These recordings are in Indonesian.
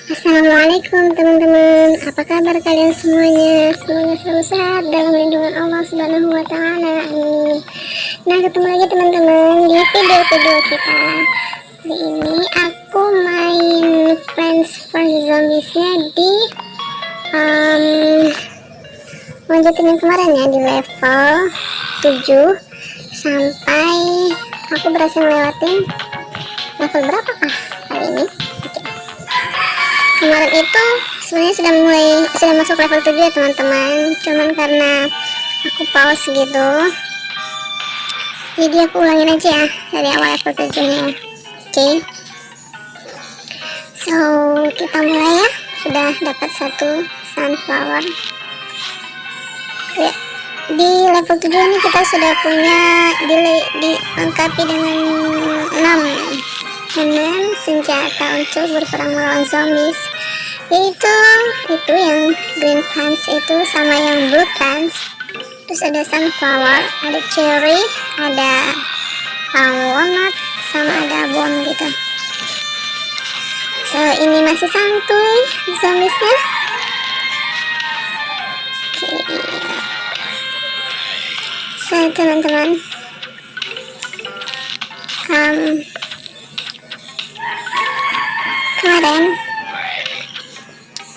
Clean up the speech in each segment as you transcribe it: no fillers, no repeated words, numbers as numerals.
Assalamualaikum teman-teman, apa kabar kalian semuanya? Semoga selalu sehat dalam lindungan Allah Subhanahu wa Ta'ala. Amin. Nah, ketemu lagi teman-teman di video kedua kita. Hari ini aku main Plants vs Zombies-nya di lanjutin yang kemarin ya, di level 7 sampai aku berhasil lewatin level berapa kah kali ini? Kemarin itu sebenarnya sudah masuk level 7 ya teman-teman, cuman karena aku pause gitu, jadi aku ulangin aja ya dari awal level 7 nya. Oke. So kita mulai ya. Sudah dapat satu sunflower ya. Di level 7 ini kita sudah punya dilengkapi dengan 6 senjata untuk berperang melawan zombies, yaitu yang green plants itu sama yang blue plants. Terus ada sunflower, ada cherry, ada walnut, sama ada bone gitu. So ini masih santuy zombiesnya. So teman-teman, kemarin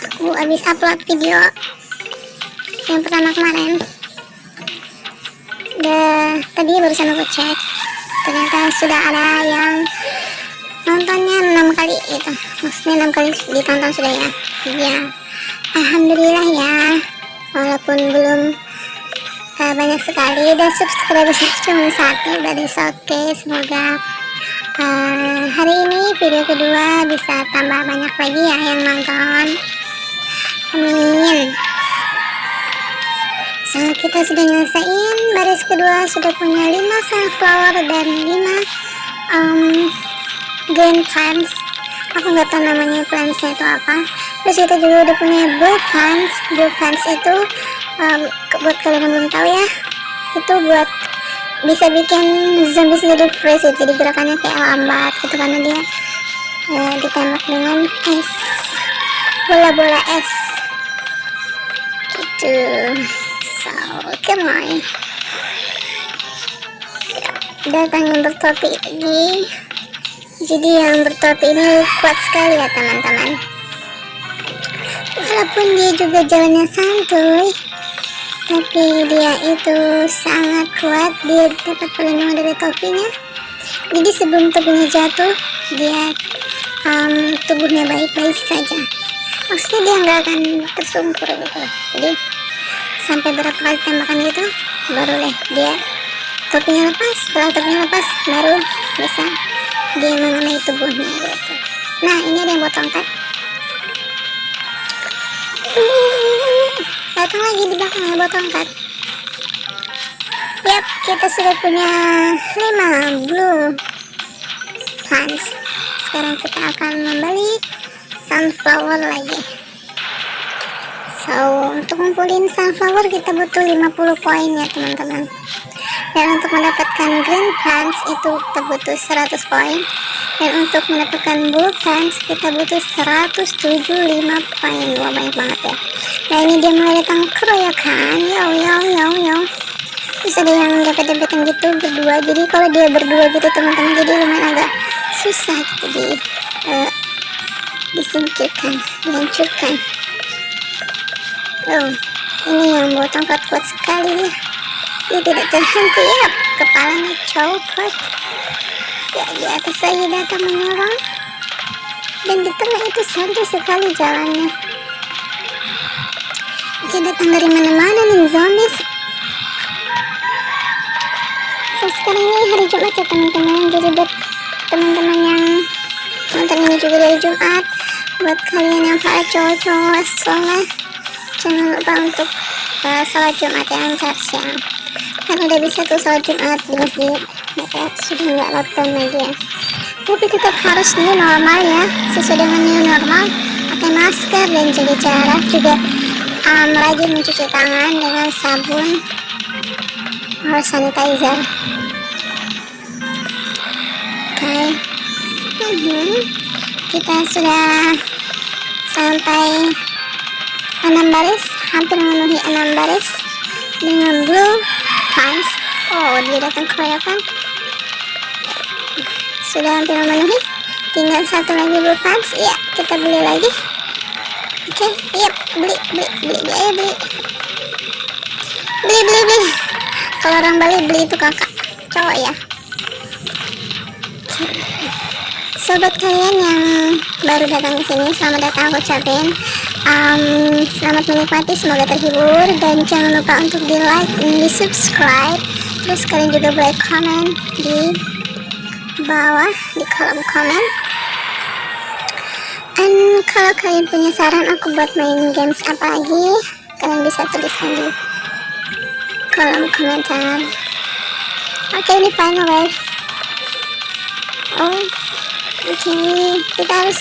aku habis upload video yang pertama kemarin. Tadi barusan aku cek, ternyata sudah ada yang nontonnya 6 kali gitu, maksudnya 6 kali ditonton sudah ya. Ya alhamdulillah ya, walaupun belum banyak sekali, dan subscribersnya cuma 1, berarti oke. Semoga hari ini video kedua bisa tambah banyak lagi ya yang nonton, amin. So kita sudah nyelesain baris kedua, sudah punya 5 sunflower dan 5 green plants. Aku nggak tahu namanya plantsnya itu apa. Terus kita juga udah punya blue plants. Blue plants itu buat kalian yang belum tahu ya, itu buat bisa bikin zombies jadi freeze, jadi gerakannya kayak lambat gitu karena dia ditembak dengan es, bola-bola es gitu. So come on, datang yang bertopi ini. Jadi yang bertopi ini kuat sekali ya teman-teman, walaupun dia juga jalannya santuy, tapi dia itu sangat kuat. Dia dapat perlindungan dari topinya, jadi sebelum topinya jatuh dia tubuhnya baik-baik saja, maksudnya dia nggak akan tersungkur gitu. Jadi sampai berapa kali tembakan gitu baru deh dia topinya lepas. Setelah topinya lepas baru bisa dia mengenai tubuhnya gitu. Nah ini ada yang buat tongkat, datang lagi di belakangnya buat tongkat. Yap, kita sudah punya 5 blue plants. Sekarang kita akan membeli sunflower lagi. So untuk ngumpulin sunflower kita butuh 50 poin ya teman-teman, dan untuk mendapatkan green plants itu kita butuh 100 poin, dan untuk mendapatkan blue plants kita butuh 175 poin. Wah banyak banget ya. Nah ini dia mulai datang keroyokan, yo. Terus ada yang dempet-dempetan gitu berdua. Jadi kalau dia berdua gitu teman-teman, jadi lumayan agak susah gitu disingkirkan, dihancurkan. Oh ini yang bawa tongkat kuat sekali ya, dia tidak terhenti ya, kepalanya copot ya. Di atas saya datang menyerang, dan di tengah itu santai sekali jalannya. Dia datang dari mana-mana nih zombies. So sekarang ini hari Jumat ya teman-teman, jadi buat teman-teman yang nonton ini juga dari Jumat, buat kalian yang para cowok-cowok sholat, jangan lupa untuk sholat Jumat yang siang, karena udah bisa tuh sholat Jumat di masjid ya, sudah nggak lockdown lagi ya. Tapi tetap harus new normal ya, sesuai dengan new normal, pakai masker dan jaga jarak juga, rajin mencuci tangan dengan sabun atau sanitizer. Oke. Kita sudah sampai 6 baris, hampir memenuhi 6 baris dengan blue pants. Oh, dia datang keroyokan, sudah hampir memenuhi, tinggal satu lagi blue pants. Iya, kita beli lagi. Oke, iya, beli ayo beli. Kalau orang Bali beli itu kakak cowok ya. Sobat kalian yang baru datang ke sini, selamat datang aku ucapin. Selamat menikmati, semoga terhibur, dan jangan lupa untuk di like dan di subscribe. Terus kalian juga boleh komen di bawah di kolom komen. Dan kalau kalian punya saran aku buat main games apa lagi, kalian bisa tuliskan di kolom komentar. Oke, ini final wave. Oh, oke, kita harus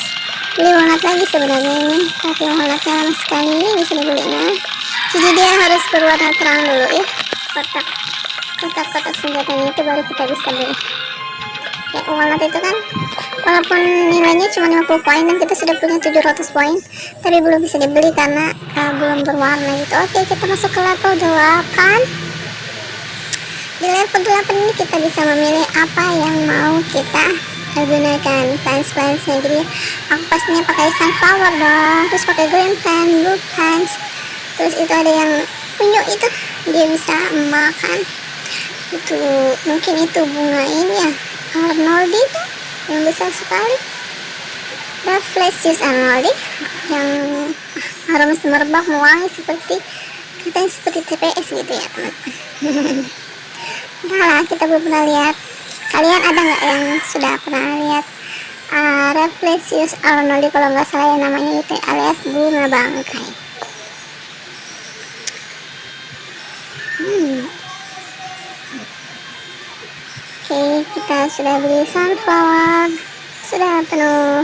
beli walnut lagi sebenarnya ini, tapi walnutnya lama sekali bisa dibelinya. Jadi dia harus berwarna terang dulu ya, kotak senjatanya itu baru kita bisa beli. Ya, walnut itu kan walaupun nilainya cuma 50 poin dan kita sudah punya 700 poin, tapi belum bisa dibeli karena belum berwarna gitu. Oke, kita masuk ke level 8. Di level 8 ini kita bisa memilih apa yang mau kita gunakan pants-pantsnya. Jadi aku pastinya pakai sunflower dong, terus pakai green pants, blue pants, terus itu ada yang unyu itu dia bisa makan itu, mungkin itu bunga ini ya, Arnoldi yang besar sekali, Rafflesius Arnoldi yang aroma semerbak mewangi seperti katanya seperti TPS gitu ya teman-teman. Nah, kita belum pernah lihat. Kalian ada nggak yang sudah pernah lihat Rafflesius Arnoldi, kalau nggak salah ya namanya itu, alias bunga bangkai. Oke, kita sudah beli sunflower, sudah penuh,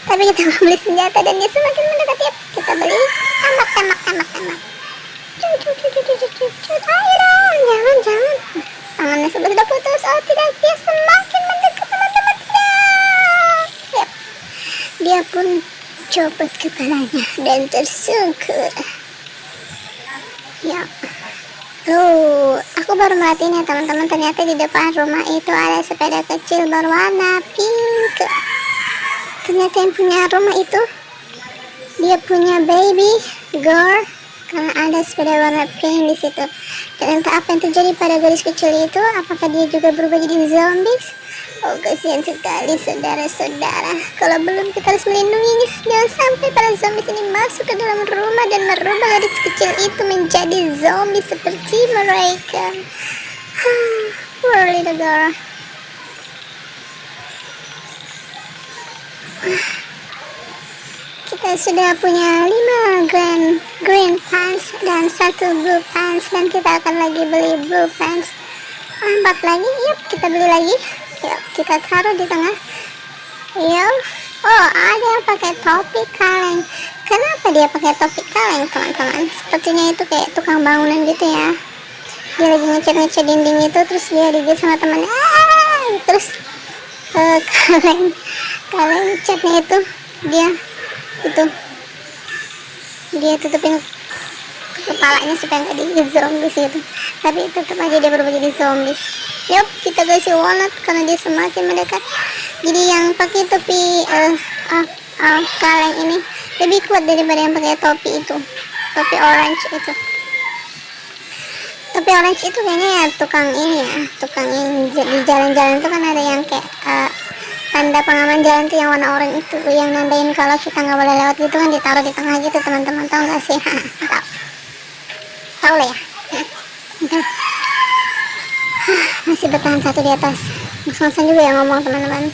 tapi kita mau beli senjata dan dia semakin mendekat ya. Kita beli tembak. Ayo dong, jangan. Tangannya sudah putus. Oh tidak, dia semakin mendekat teman-teman. Tidak. Yep. Dia pun copot kepalanya dan tersungkur. Ya. Aku baru merhatiin ya teman-teman, ternyata di depan rumah itu ada sepeda kecil berwarna pink. Ternyata yang punya rumah itu dia punya baby girl karena ada sepeda warna pink di situ. Dan entah apa yang terjadi pada gadis kecil itu, apakah dia juga berubah jadi zombies? Oh, kasihan sekali saudara-saudara. Kalau belum, kita harus melindunginya. Jangan sampai para zombies ini masuk ke dalam rumah dan merubah gadis kecil itu menjadi zombie seperti mereka. Poor little girl. Kita sudah punya 5 green pants dan 1 blue pants, dan kita akan lagi beli blue pants 4 lagi. Yuk, kita beli lagi. Yuk, kita taruh di tengah. Yuk. Oh, ada yang pakai topi kaleng. Kenapa dia pakai topi kaleng teman-teman? Sepertinya itu kayak tukang bangunan gitu ya. Dia lagi ngecat dinding itu, terus dia digigit sama temannya. Terus kaleng catnya itu dia tutupin kepalanya supaya nggak digigit zombies gitu, tapi tetap aja dia berubah jadi zombies. Yup, kita kasih walnut karena dia semakin mendekat. Jadi yang pakai topi kaleng ini lebih kuat daripada yang pakai topi itu, topi orange itu. Topi orange itu kayaknya ya tukang ini ya, tukang yang di jalan-jalan itu kan ada yang kayak tanda pengaman jalan tuh yang warna oranye itu, yang nandain kalau kita nggak boleh lewat gitu kan, ditaruh di tengah gitu teman-teman, tahu nggak sih? Tahu lah ya. Masih bertahan satu di atas, ngos-ngosan juga ya ngomong teman-teman.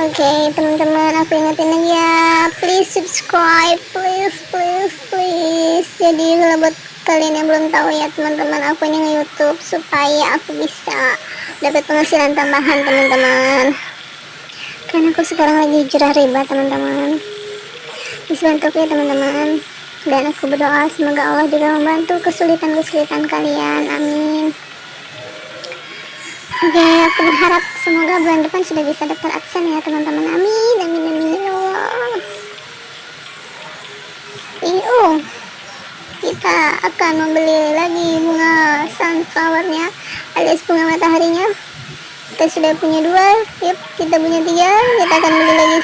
Oke, teman-teman, aku ingetin lagi ya, please subscribe, please. Jadi kalau buat kalian yang belum tahu ya teman-teman, aku ini nge-YouTube supaya aku bisa dapat penghasilan tambahan teman-teman, karena aku sekarang lagi hijrah riba teman-teman. Bisa bantu ya teman-teman, dan aku berdoa semoga Allah juga membantu kesulitan kalian, amin. Oke, aku berharap semoga bulan depan sudah bisa daftar adsense ya teman-teman, amin ya Allah. kita akan membeli lagi bunga sunflowernya alias bunga mataharinya. Kita sudah punya 2, yep, kita punya 3, kita akan beli lagi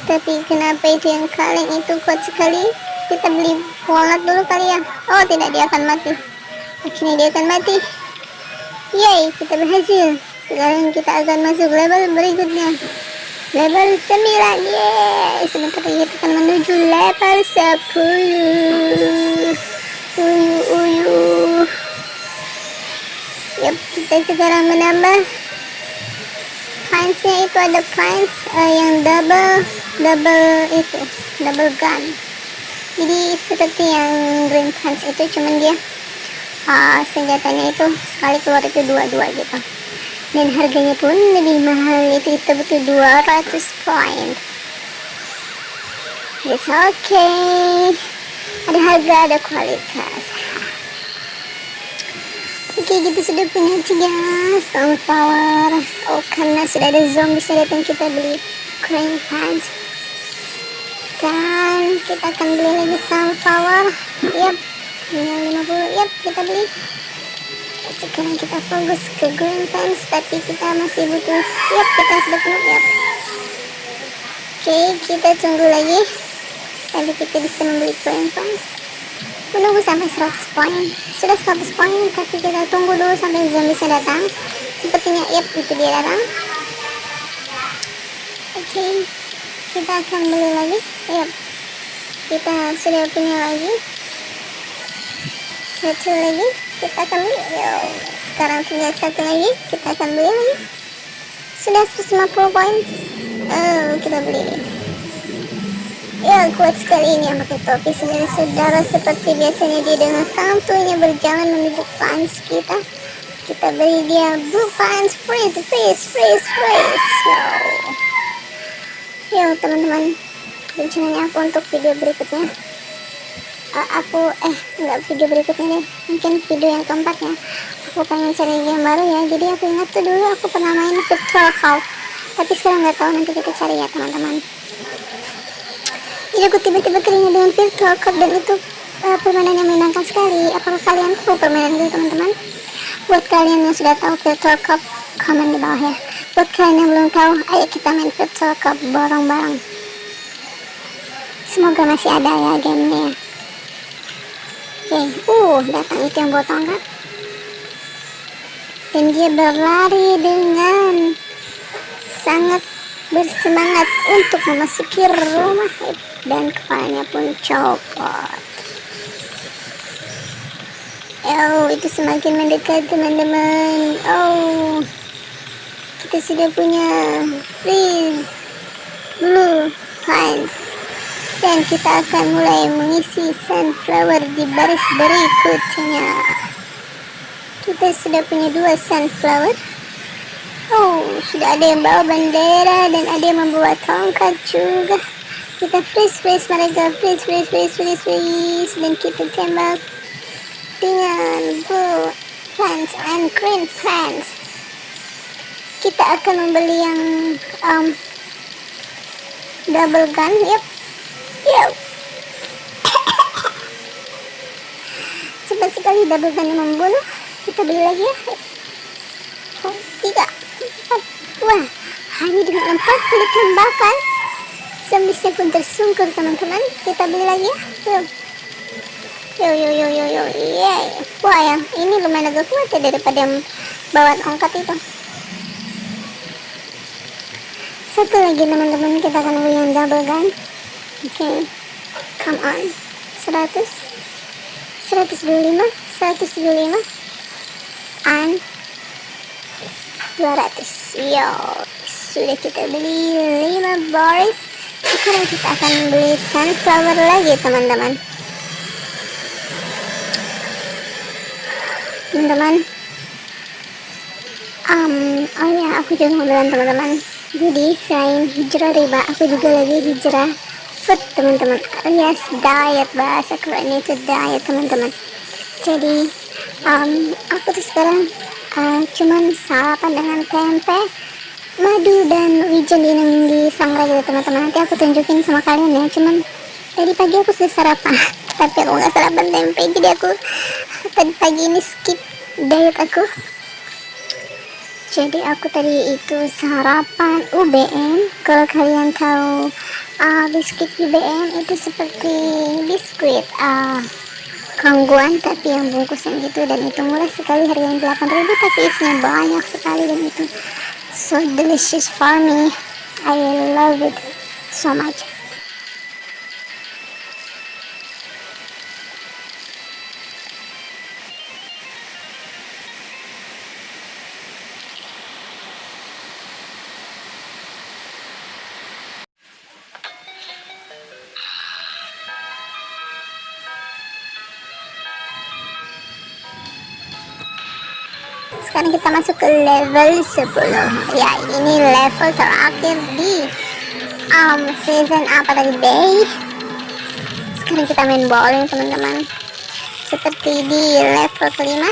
1. Tapi kenapa itu yang kaleng itu kuat sekali? Kita beli walnut dulu kali ya. Oh tidak, dia akan mati. Akhirnya dia akan mati. Yay, kita berhasil. Sekarang kita akan masuk level berikutnya, level 9. Yeay, sebentar lagi kita akan menuju level 10. Yap, kita sekarang menambah punch-nya. Itu ada punch yang double gun. Jadi seperti yang green punch itu, cuman dia senjatanya itu sekali keluar itu 2 gitu. Dan harganya pun lebih mahal, itu betul 200 poin. It's okay, ada harga ada kualitas. Oke, kita sudah punya 3 sunflower. Oh, karena sudah ada zombie bisa datang, kita beli green punch. Dan kita akan beli lagi sunflower. Yap, tinggal 50. Yap, kita beli. Sekarang kita fokus ke green punch, tapi kita masih butuh. Yap, kita sudah penuh. Yap. Oke, kita tunggu lagi sampai kita bisa membeli green punch. Menunggu sampai 100 poin. Sudah 100 poin, tapi kita tunggu dulu sampai zombie bisa datang. Sepertinya yep, itu dia datang. Oke, kita akan beli lagi. Yep, kita sudah punya lagi 1 lagi, kita akan beli. Yo, sekarang tinggal 1 lagi, kita akan beli lagi. Sudah 150 poin. Oh, kita beli. Ya, kuat sekali ini yang pakai topi, saudara-saudara. Seperti biasanya dia dengan santuinya berjalan menuju punch kita. Kita beri dia blue punch, freeze. Yo, teman-teman, rencananya aku untuk video berikutnya. Enggak video berikutnya deh. Mungkin video yang keempatnya. Aku pengen cari game baru ya. Jadi aku ingat tuh dulu aku pernah main Virtual Cop. Tapi sekarang nggak tahu, nanti kita cari ya teman-teman. Jadi aku tiba-tiba teringat dengan Virtual Cop, dan itu permainan yang menyenangkan sekali. Apakah kalian tahu permainan itu teman-teman? Buat kalian yang sudah tahu Virtual Cop, komen di bawah ya. Buat kalian yang belum tahu, ayo kita main Virtual Cop bareng-bareng. Semoga masih ada ya gamenya ya. Oke, datang itu yang bawa tongkat. Dan dia berlari dengan sangat bersemangat untuk memasuki rumah, dan kepalanya pun copot. Oh, itu semakin mendekat teman-teman. Oh, kita sudah punya freeze blue punch, dan kita akan mulai mengisi sunflower di baris berikutnya. Kita sudah punya 2 sunflower. Oh, sudah ada yang bawa bendera dan ada yang membawa tongkat juga. Kita freeze mereka, freeze, dan kita tembak dengan blue punch and green punch. Kita akan membeli yang double gun. Yep. Cepat sekali double gun yang membunuh. Kita beli lagi ya. 3, 4. Wah, hanya dengan 4 kali tembakan zombie pun tersungkur teman-teman. Kita beli lagi ya. Yo. Wah, yang ini lumayan agak kuat ya daripada yang bawa tongkat itu. 1 lagi teman-teman, kita akan beli yang double gun. Oke, come on. 100, 125, and 200. Yo, sudah kita beli 5 baris. Sekarang kita akan beli sunflower lagi teman-teman. Oh ya, aku juga mau bilang teman-teman, jadi selain hijrah riba, aku juga lagi hijrah food teman-teman, alias diet. Bahasa kerennya itu diet teman-teman. Jadi aku tuh sekarang cuman sarapan dengan tempe, madu, dan wijen di sangrai gitu teman-teman. Nanti aku tunjukin sama kalian ya. Cuman tadi pagi aku sudah sarapan tapi aku nggak sarapan tempe, jadi aku tadi pagi ini skip diet aku. Jadi aku tadi itu sarapan UBM. Kalau kalian tahu biskuit UBM itu seperti biskuit kangguan tapi yang bungkusan gitu, dan itu murah sekali, harganya 8.000 tapi isinya banyak sekali, dan itu so delicious for me. I love it so much. Sekarang kita masuk ke level 10. Ya, ini level terakhir di season apa tadi, day. Sekarang kita main bowling teman-teman, seperti di level kelima.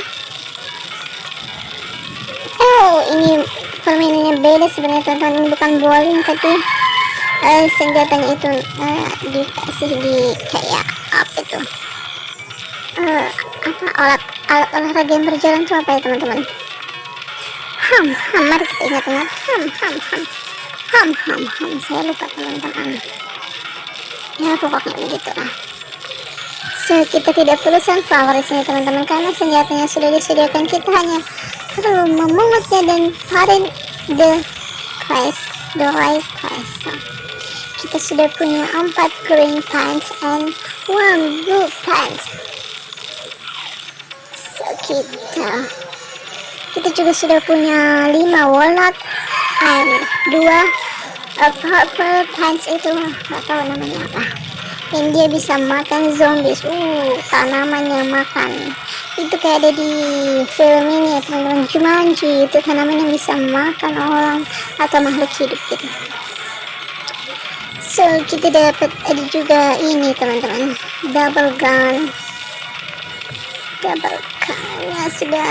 Oh, ini permainannya beda sebenarnya teman-teman, ini bukan bowling tapi senjatanya itu dikasih di kayak apa itu, alat olahraga yang berjalan itu apa ya teman-teman? Mari kita ingat-ingat. Saya lupa teman-teman. Ya pokoknya begitu lah. So, kita tidak perlu sunflower di sini teman-teman, karena senjatanya sudah disediakan. Kita hanya perlu memungutnya dan find the right place. So, kita sudah punya 4 green pants and 1 blue pants. So, kita juga sudah punya 5 walnut and 2 purple pants, itu nggak tahu namanya apa, dan dia bisa makan zombies. Tanaman yang makan itu kayak ada di film ini ya teman-teman, Jumanji, itu tanaman yang bisa makan orang atau makhluk hidup gitu. So, kita dapat ada juga ini teman-teman, double gun ya, sudah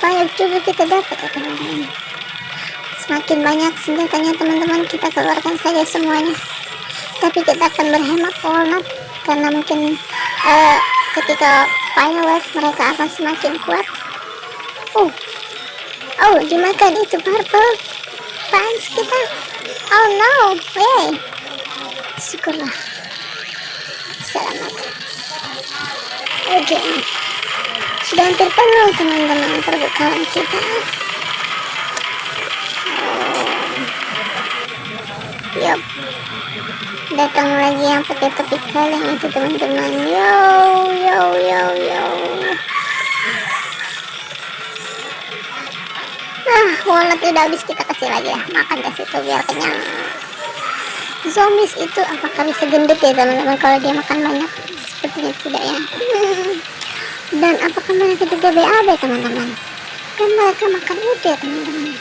banyak juga kita dapat ya teman-teman. Semakin banyak senjatanya teman-teman, kita keluarkan saja semuanya, tapi kita akan berhemat walnut karena mungkin ketika final wave mereka akan semakin kuat. Dimakan itu purple pants kita. Oh no, syukurlah, selamat. Oke, sudah hampir penuh teman-teman perbekalan kita. Yup, datang lagi yang pakai topi kaleng itu teman-teman. Yo. Walnut udah habis, kita kasih lagi ya, makan ke situ biar kenyang. Zombies itu apakah bisa gendut ya teman-teman kalau dia makan banyak? Sepertinya tidak ya. Dan apakah mereka juga BAB teman-teman? Kan mereka makan itu ya teman-teman,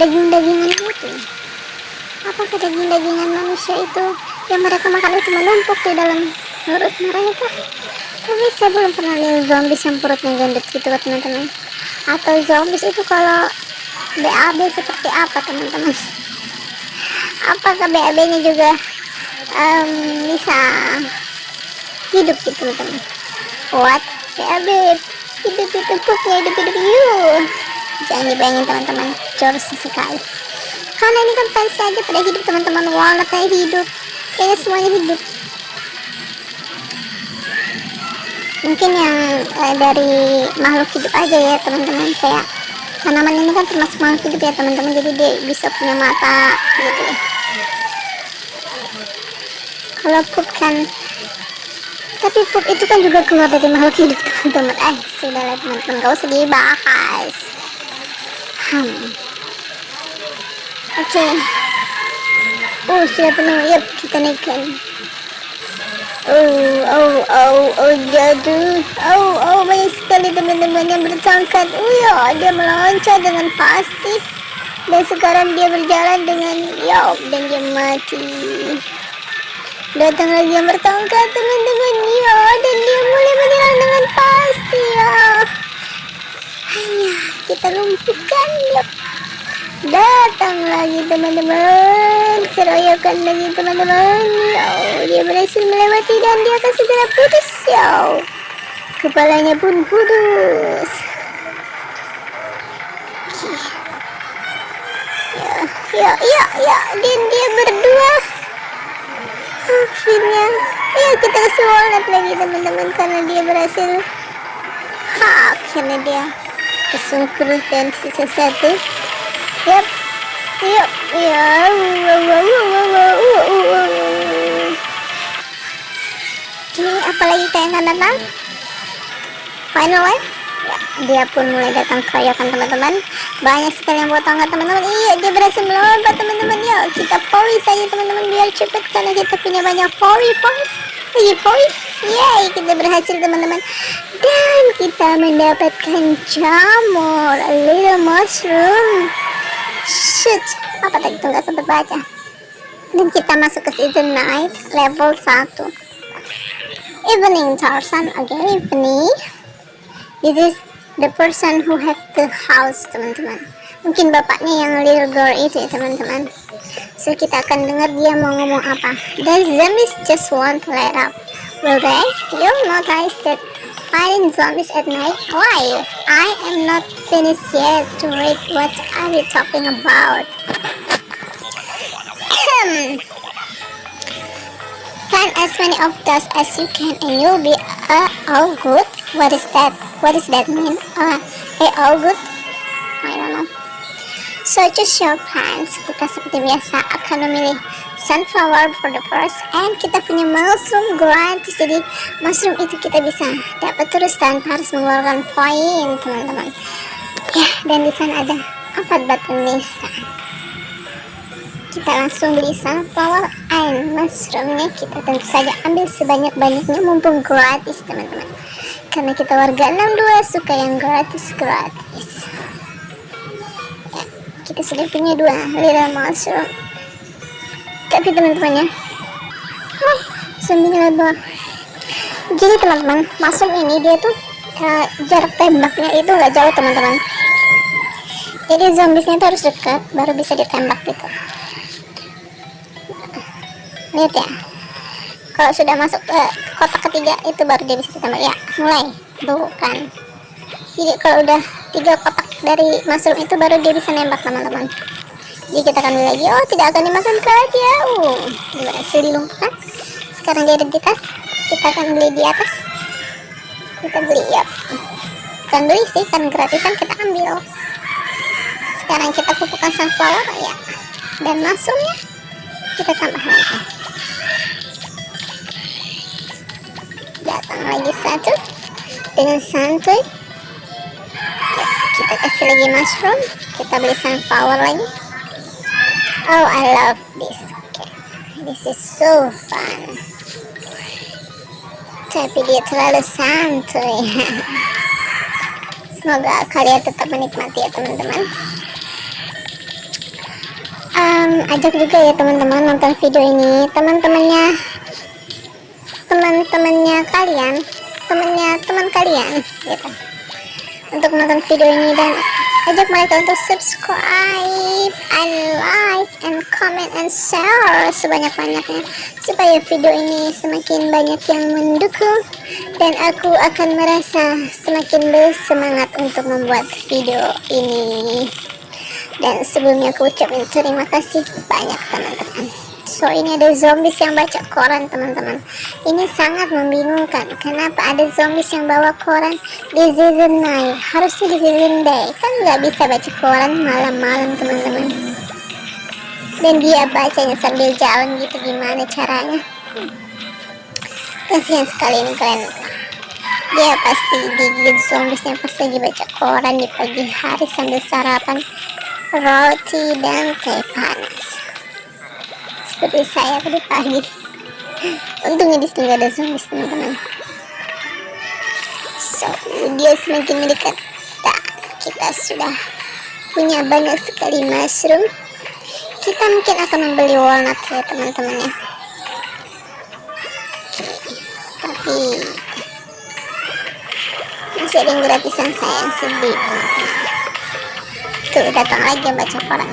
daging-dagingan itu. Apakah daging-dagingan manusia itu yang mereka makan itu menumpuk di dalam perut mereka? Tapi saya belum pernah lihat zombies yang perutnya gendut gitu teman-teman. Atau zombies itu kalau BAB seperti apa teman-teman? Apakah BAB-nya juga bisa hidup gitu teman-teman? What? BAB hidup pupnya hidup jangan dibayangin teman-teman, jauh sekali. Karena ini kan fans saja pada hidup teman-teman, walnutnya hidup, kayaknya semuanya hidup. Mungkin yang dari makhluk hidup aja ya teman-teman, kayak tanaman ini kan termasuk makhluk hidup ya teman-teman, jadi dia bisa punya mata gitu ya. Kalau pup kan, tapi pup itu kan juga keluar dari makhluk hidup teman-teman. Sudahlah teman-teman, gak usah dibahas. Oke. Sudah penuh, yuk kita naikkan. Jatuh. Banyak sekali teman-teman yang bertangkat. Dia meloncat dengan pasti. Dan sekarang dia berjalan dengan dan dia mati. Datang lagi yang bertangkat teman-teman, dan dia mulai menyerang dengan pasti kita lumpuhkan. Datang lagi teman-teman, keroyokan lagi teman-teman. Dia berhasil melewati dan dia akan segera putus. Kepalanya pun putus. Dan dia berdua akhirnya kita kasih wallet lagi teman-teman, karena dia berhasil. Akhirnya dia kesungkur dan sisa satu. Ini apalagi kayak akan datang final life. Dia pun mulai datang keroyokan teman-teman. Banyak sekali yang potong teman-teman. Dia berhasil melompat teman-teman. Kita powi saja teman-teman biar cepet, karena kita punya banyak powi. Yeay, kita berhasil teman-teman. Dan kita mendapatkan jamur, a little mushroom. Shoot, apa tadi tuh gak sempat baca. Dan kita masuk ke season night level 1. Evening Tarzan, again evening. This is the person who have the house teman-teman. Mungkin bapaknya yang little girl itu ya teman-teman. So kita akan dengar dia mau ngomong apa. The zombies just won't let up, will they? You'll notice that fighting zombies at night. Why? I am not finished yet to read. What are you talking about? Find as many of those as you can and you'll be all good. What is that? What does that mean? All good? I don't know. So choose your plants. Kita seperti biasa akan memilih sunflower for the first, and kita punya mushroom gratis. Jadi mushroom itu kita bisa dapat terus tanpa harus mengeluarkan poin teman-teman. Dan di sana ada 4 batu nisan. Kita langsung beli sunflower and mushroomnya. Kita tentu saja ambil sebanyak-banyaknya mumpung gratis teman-teman, karena kita warga 62 suka yang gratis. Kita sudah punya 2 little mushroom. Tapi teman-teman jadi teman-teman, mushroom ini dia tuh jarak tembaknya itu gak jauh teman-teman. Jadi zombiesnya itu harus dekat baru bisa ditembak gitu. Lihat ya, kalau sudah masuk ke kotak ketiga itu baru dia bisa ditembak. Mulai tuh kan. Jadi kalau udah 3 kotak dari mushroom itu baru dia bisa nembak teman-teman. Jadi kita akan beli lagi. Tidak akan dimakan ke dia. Berhasil dilumpuhkan. Sekarang dia ada di tas. Kita akan beli di atas. Kita beli bukan beli sih, kan gratisan kita ambil. Sekarang kita pupukkan sunflower dan mushroomnya kita tambah lagi. Datang lagi satu dengan santuy. Kita kasih lagi mushroom. Kita beli sunflower lagi. I love this. This is so fun. Tapi dia terlalu santuy. Semoga kalian tetap menikmati ya teman-teman. Ajak juga ya teman-teman nonton video ini. Teman-temannya kalian, teman kalian gitu, untuk nonton video ini, dan ajak mereka untuk subscribe and like and comment and share sebanyak-banyaknya supaya video ini semakin banyak yang mendukung dan aku akan merasa semakin bersemangat untuk membuat video ini. Dan sebelumnya aku ucapin terima kasih banyak teman-teman. So ini ada zombies yang baca koran teman-teman. Ini sangat membingungkan. Kenapa ada zombies yang bawa koran di season night? Harusnya di season day. Kan nggak bisa baca koran malam-malam teman-teman. Dan dia bacanya sambil jalan gitu, gimana caranya? Kasihan sekali ini kalian. Dia pasti digigit zombiesnya pas lagi baca koran di pagi hari sambil sarapan roti dan teh panas. Seperti saya tadi pagi. Untungnya di sini gak ada zombies teman-teman. So dia semakin mendekat. Kita sudah punya banyak sekali mushroom. Kita mungkin akan membeli walnut ya teman-teman ya. Tapi masih ada yang gratisan saya yang sedih. Tuh datang lagi yang baca koran.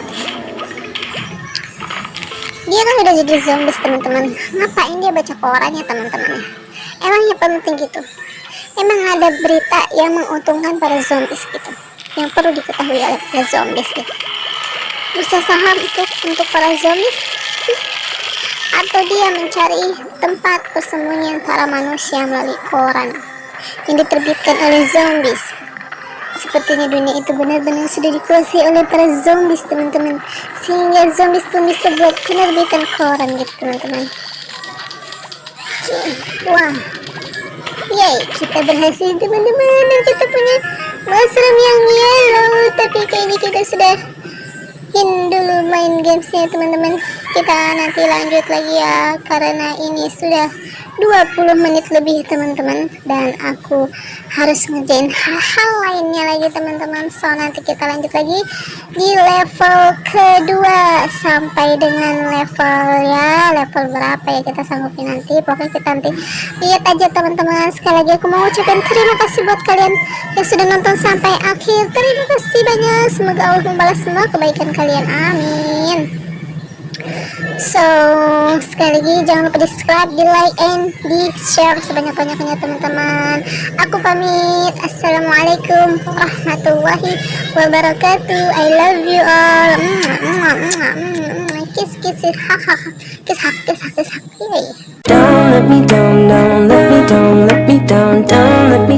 Dia kan udah jadi zombies teman-teman. Ngapain dia baca koran ya teman-teman? Emangnya penting gitu? Emang ada berita yang menguntungkan para zombies gitu, yang perlu diketahui oleh para zombies gitu? Bursa saham itu untuk para zombies? Atau dia mencari tempat persembunyian para manusia melalui koran yang diterbitkan oleh zombies? Sepertinya dunia itu benar-benar sudah dikuasai oleh para zombies teman-teman, sehingga zombies pun bisa buat penerbitan koran gitu teman-teman. Wah, yay, kita berhasil teman-teman, dan kita punya mushroom yang yellow. Tapi kayaknya kita sudah dulu main gamesnya teman-teman. Kita nanti lanjut lagi ya, karena ini sudah 20 menit lebih teman-teman, dan aku harus ngerjain hal-hal lainnya lagi teman-teman. So nanti kita lanjut lagi di level kedua sampai dengan level berapa ya kita sanggupin nanti. Pokoknya kita nanti lihat aja teman-teman. Sekali lagi aku mau ucapkan terima kasih buat kalian yang sudah nonton sampai akhir. Terima kasih banyak, semoga Allah membalas semua kebaikan kalian, amin. So sekali lagi jangan lupa di subscribe, di like, and di share sebanyak-banyaknya teman-teman. Aku pamit, assalamualaikum warahmatullahi wabarakatuh. I love you all. Kiss kiss, hahaha, kiss hak, kiss hak, kiss hak. Don't let me down, don't let me down, let me down, don't let me